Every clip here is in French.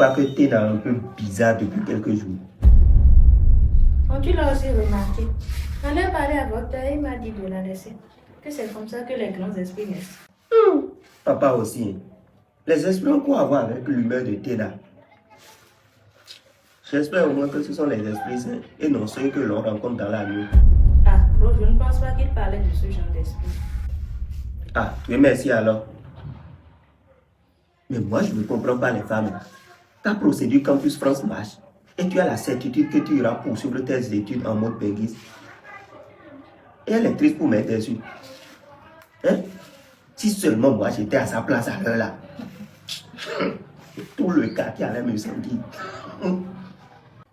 pas que tu es un peu bizarre depuis quelques jours? Quand tu l'as aussi remarqué, on a parlé à votre père, il m'a dit de la laisser. Que c'est comme ça que les grands esprits naissent. Papa aussi. Les esprits ont quoi à voir avec l'humeur de Théna? J'espère au moins que ce sont les esprits saints et non ceux que l'on rencontre dans la nuit. Ah, bro, je ne pense pas qu'il parlait de ce genre d'esprit. Ah, oui, merci alors. Mais moi, je ne comprends pas les femmes. Ta procédure Campus France marche et tu as la certitude que tu iras poursuivre tes études en mode péguiste. Et elle est triste pour mettre dessus. Hein? Si seulement moi j'étais à sa place à l'heure là, tout le quartier allait me sentir.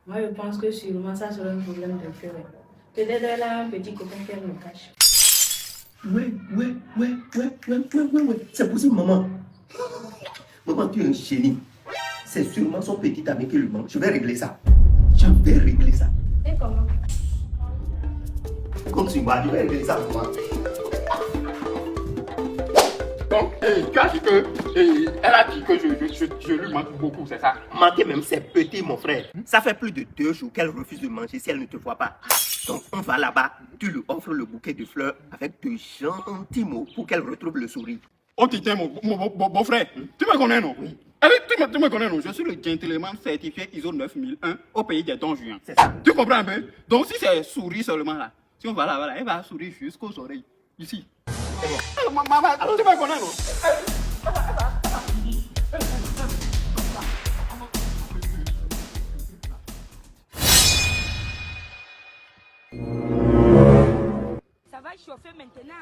Moi, je pense que sûrement ça serait un problème de cœur. Peut-être elle a un petit copain qu'elle me cache. Ouais. C'est possible, maman. Maman, tu es un génie. C'est sûrement son petit ami qui lui manque. Je vais régler ça. Et comment? Compte sur moi, je vais régler ça, maman. Donc, tu as dit que. Elle a dit que je lui manque beaucoup, c'est ça? Manquer même, c'est petit, mon frère. Ça fait plus de 2 jours qu'elle refuse de manger si elle ne te voit pas. Donc, on va là-bas, tu lui offres le bouquet de fleurs avec de gentils mots pour qu'elle retrouve le sourire. Oh, tiens, mon frère, tu me connais, non? Oui. Tu me connais, non? Je suis le gentleman certifié ISO 9001 au pays des Don Juan. C'est ça. Tu comprends un peu? Donc, si c'est sourire seulement là, si on va là-bas, elle va sourire jusqu'aux oreilles. Ici. Maman, tu me connais, non? Ça va chauffer maintenant.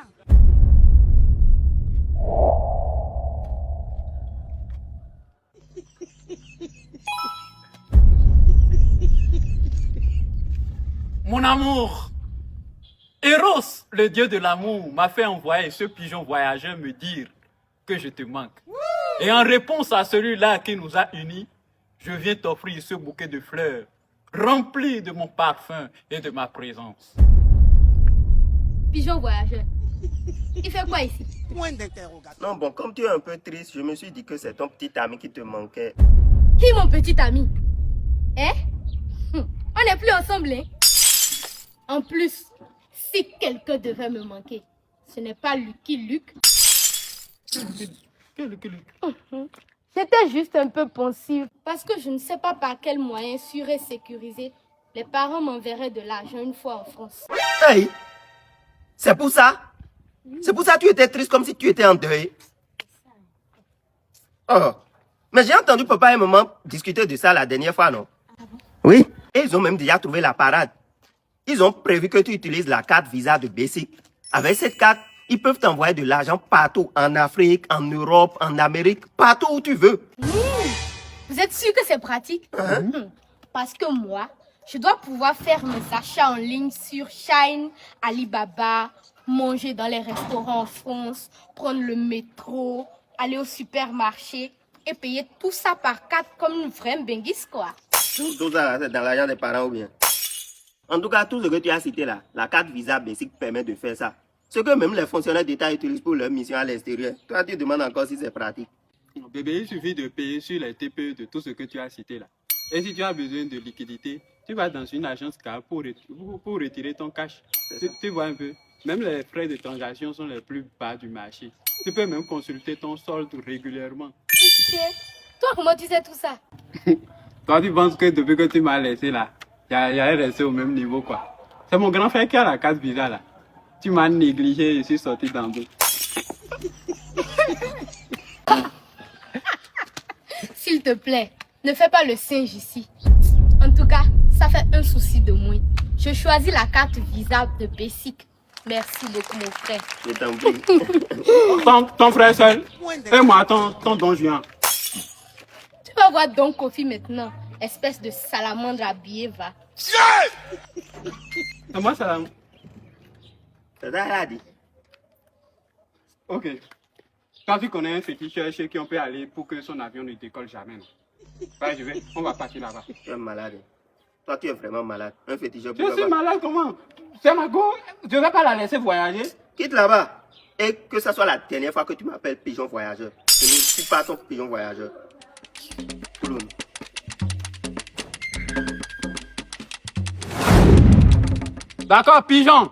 Mon amour, Eros, le dieu de l'amour, m'a fait envoyer ce pigeon voyageur me dire que je te manque. Et en réponse à celui-là qui nous a unis, je viens t'offrir ce bouquet de fleurs rempli de mon parfum et de ma présence. Pigeon voyageur. Il fait quoi ici? Non, bon, comme tu es un peu triste, je me suis dit que c'est ton petit ami qui te manquait. Qui est mon petit ami? Hein? On n'est plus ensemble, hein? En plus, si quelqu'un devait me manquer, ce n'est pas Lucky Luke. J'étais juste un peu pensive parce que je ne sais pas par quel moyen sûr et sécurisé les parents m'enverraient de l'argent une fois en France. Hey! C'est pour ça? C'est pour ça que tu étais triste comme si tu étais en deuil? Oh! Mais j'ai entendu papa et maman discuter de ça la dernière fois, non? Oui. Et ils ont même déjà trouvé la parade. Ils ont prévu que tu utilises la carte Visa de Basic. Avec cette carte, ils peuvent t'envoyer de l'argent partout, en Afrique, en Europe, en Amérique, partout où tu veux. Vous êtes sûr que c'est pratique? Parce que moi, je dois pouvoir faire mes achats en ligne sur Shine, Alibaba, manger dans les restaurants en France, prendre le métro, aller au supermarché et payer tout ça par carte comme une vraie benguise, quoi. Tout ça, c'est dans l'argent des parents ou bien? En tout cas, tout ce que tu as cité là, la carte Visa Basic permet de faire ça. Ce que même les fonctionnaires d'État utilisent pour leur mission à l'extérieur. Toi, tu demandes encore si c'est pratique. Bébé, il suffit de payer sur les TPE de tout ce que tu as cité là. Et si tu as besoin de liquidité, tu vas dans une agence car pour retirer ton cash. Tu vois un peu, même les frais de transaction sont les plus bas du marché. Tu peux même consulter ton solde régulièrement. Toi, comment tu sais tout ça? Toi, tu penses que depuis que tu m'as laissé là, j'allais rester au même niveau quoi. C'est mon grand frère qui a la carte Visa là. Tu m'as négligé et je suis sorti d'en dos. S'il te plaît, ne fais pas le singe ici. En tout cas, ça fait un souci de moins. Je choisis la carte Visa de Basic. Merci beaucoup, mon frère. Je t'en prie. Ton frère seul, et moi ton Don Juan. Tu vas voir Don Kofi maintenant. Espèce de salamandre habillée, va. C'est moi ça là. C'est ça, elle a dit. Ok. Quand tu connais un féticheur chez qui on peut aller pour que son avion ne décolle jamais. Ouais, on va partir là-bas. Tu es malade. Toi, tu es vraiment malade. Un féticheur pour Je suis là-bas. malade comment? C'est ma go. Je ne vais pas la laisser voyager. Quitte là-bas. Et que ça soit la dernière fois que tu m'appelles pigeon voyageur. Je ne suis pas ton pigeon voyageur. Clown. D'accord, pigeon.